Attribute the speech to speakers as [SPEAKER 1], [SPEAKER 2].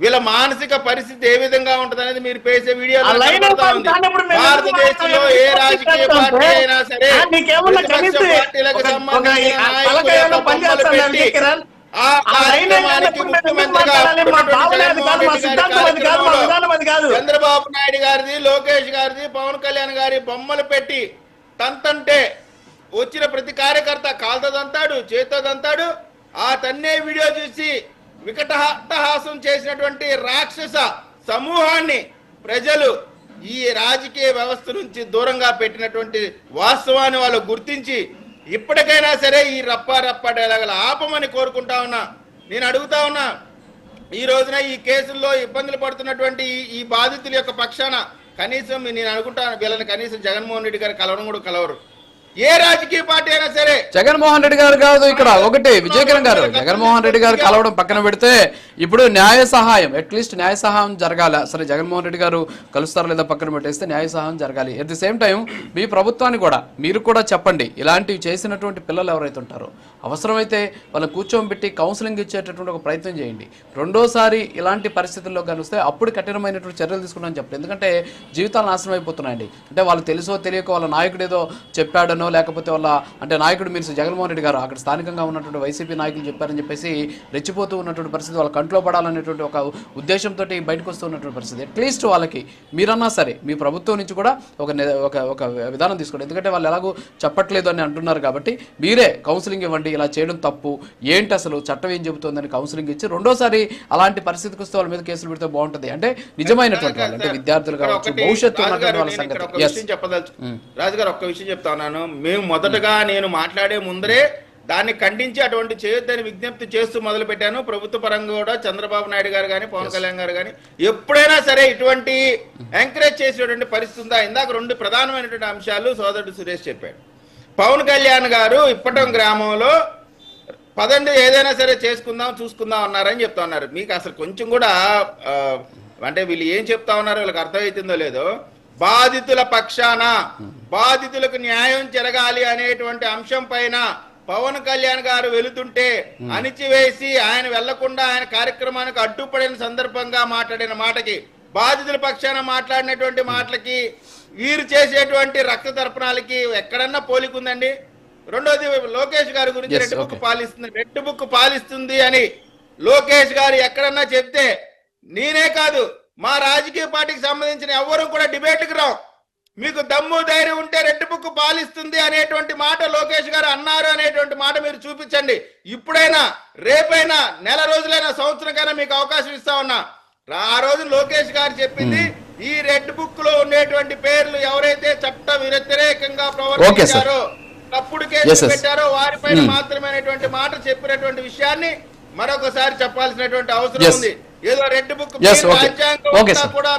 [SPEAKER 1] వీళ్ళ మానసిక పరిస్థితి ఏ విధంగా ఉంటుంది అనేది మీరు చేసే వీడియోలో భారతదేశంలో ఏ రాజకీయ పార్టీ అయినా సరే ప్రతిపక్ష పార్టీలకు సంబంధించిన నాయకుల యొక్క బొమ్మలు పెట్టి ఆ కార్యక్రమానికి ముఖ్యమంత్రిగా చంద్రబాబు నాయుడు గారిది, లోకేష్ గారిది, పవన్ కళ్యాణ్ గారి బొమ్మలు పెట్టి తంతంటే వచ్చిన ప్రతి కార్యకర్త కాలుతో దంతాడు, చేతితో దంతాడు. ఆ తన్నే వీడియో చూసి వికటహాసం చేసినటువంటి రాక్షస సమూహాన్ని ప్రజలు ఈ రాజకీయ వ్యవస్థ నుంచి దూరంగా పెట్టినటువంటి వాస్తవాన్ని వాళ్ళు గుర్తించి ఇప్పటికైనా సరే ఈ రప్పా డైలాగులు ఆపమని కోరుకుంటా ఉన్నా. నేను అడుగుతా ఉన్నా, ఈ రోజున ఈ కేసుల్లో ఇబ్బందులు పడుతున్నటువంటి ఈ బాధితుల యొక్క పక్షాన కనీసం నేను అనుకుంటాను వీళ్ళని కనీసం జగన్మోహన్ రెడ్డి గారు కలవడం కూడా కలవరు. ఏ రాజకీయ పార్టీ అయినా సరే
[SPEAKER 2] జగన్మోహన్ రెడ్డి గారు కాదు ఇక్కడ ఒకటి విజయకిరణ్ గారు, జగన్మోహన్ రెడ్డి గారు కలవడం పక్కన పెడితే ఇప్పుడు న్యాయ సహాయం అట్లీస్ట్ న్యాయ సహాయం జరగాలి. సరే జగన్మోహన్ రెడ్డి గారు కలుస్తారో లేదా పక్కన పెట్టేస్తే న్యాయ సహాయం జరగాలి. ఎట్ ది సేమ్ టైం మీ ప్రభుత్వాన్ని కూడా మీరు కూడా చెప్పండి, ఇలాంటివి చేసినటువంటి పిల్లలు ఎవరైతే ఉంటారో అవసరమైతే వాళ్ళని కూర్చోబెట్టి కౌన్సిలింగ్ ఇచ్చేటటువంటి ఒక ప్రయత్నం చేయండి. రెండోసారి ఇలాంటి పరిస్థితుల్లో కనిపిస్తే అప్పుడు కఠినమైనటువంటి చర్యలు తీసుకుంటామని చెప్పండి. ఎందుకంటే జీవితాలు నాశనం అయిపోతున్నాయండి. అంటే వాళ్ళు తెలుసో తెలియక వాళ్ళ నాయకుడు ఏదో చెప్పాడనో లేకపోతే వాళ్ళ అంటే నాయకుడు మీరు జగన్మోహన్ రెడ్డి గారు అక్కడ స్థానికంగా ఉన్నటువంటి వైసీపీ నాయకులు చెప్పారని చెప్పేసి రెచ్చిపోతూ ఉన్నటువంటి పరిస్థితి, వాళ్ళ కంట్లో పడాలనేటువంటి ఒక ఉద్దేశంతో బయటకు వస్తూ ఉన్నటువంటి పరిస్థితి. అట్లీస్ట్ వాళ్ళకి మీరన్నా సరే మీ ప్రభుత్వం నుంచి కూడా ఒక విధానం తీసుకోండి. ఎందుకంటే వాళ్ళు ఎలాగో చెప్పట్లేదు అని అంటున్నారు కాబట్టి మీరే కౌన్సిలింగ్ ఇవ్వండి. ఇలా చేయడం తప్పు, ఏంటి అసలు చట్టం ఏం చెబుతుందని కౌన్సిలింగ్ ఇచ్చి రెండోసారి అలాంటి పరిస్థితికి వస్తే వాళ్ళ మీద కేసులు పెడితే బాగుంటుంది. అంటే నిజమైనటువంటి వాళ్ళు అంటే విద్యార్థులు కావచ్చు, భవిష్యత్తు ఉన్నటువంటి వాళ్ళ సంగతి.
[SPEAKER 1] రాజుగారు ఒక్క విషయం చెప్తా ఉన్నాను. మేము మొదటగా నేను మాట్లాడే ముందరే దాన్ని ఖండించి అటువంటి చేయొద్దని విజ్ఞప్తి చేస్తూ మొదలు పెట్టాను. ప్రభుత్వ పరంగా కూడా చంద్రబాబు నాయుడు గారు కానీ పవన్ కళ్యాణ్ గారు కానీ ఎప్పుడైనా సరే ఇటువంటి ఎంకరేజ్ చేసేటువంటి పరిస్థితి ఉందా? ఇందాక రెండు ప్రధానమైనటువంటి అంశాలు సోదరుడు సురేష్ చెప్పాడు. పవన్ కళ్యాణ్ గారు ఇప్పటం గ్రామంలో పదండి ఏదైనా సరే చేసుకుందాం చూసుకుందాం అన్నారని చెప్తా ఉన్నారు. మీకు అసలు కొంచెం కూడా అంటే వీళ్ళు ఏం చెప్తా ఉన్నారో వీళ్ళకి అర్థమవుతుందో లేదో, బాధితుల పక్షాన బాధితులకు న్యాయం జరగాలి అనేటువంటి అంశం పైన పవన్ కళ్యాణ్ గారు వెళుతుంటే అణిచివేసి ఆయన వెళ్లకుండా ఆయన కార్యక్రమానికి అడ్డుపడిన సందర్భంగా మాట్లాడిన మాటకి, బాధితుల పక్షాన మాట్లాడినటువంటి మాటలకి, వీరు చేసేటువంటి రక్త తర్పణాలకి ఎక్కడన్నా పోలికుందండి? రెండోది లోకేష్ గారి గురించి రెడ్ బుక్ పాలిస్తుంది అని లోకేష్ గారు ఎక్కడన్నా చెప్తే నేనే కాదు మా రాజకీయ పార్టీకి సంబంధించిన ఎవరు కూడా డిబేట్కి రావు. మీకు దమ్ము ధైర్యం ఉంటే రెడ్ బుక్ పాలిస్తుంది అనేటువంటి మాట లోకేష్ గారు అన్నారు అనేటువంటి మాట మీరు చూపించండి. ఇప్పుడైనా రేపైనా నెల రోజులైనా సంవత్సరంకైనా మీకు అవకాశం ఇస్తా ఉన్నా. ఆ రోజు లోకేష్ గారు చెప్పింది ఈ రెడ్ బుక్ లో ఉండేటువంటి పేర్లు ఎవరైతే చట్ట వ్యతిరేకంగా ప్రవర్తించారో తప్పుడు కేసులు పెట్టారో వారిపైన మాత్రమేటువంటి మాట చెప్పినటువంటి విషయాన్ని మరొకసారి చెప్పాల్సినటువంటి అవసరం ఉంది. ఏదో రెడ్ బుక్ రాజ్యాంగం కూడా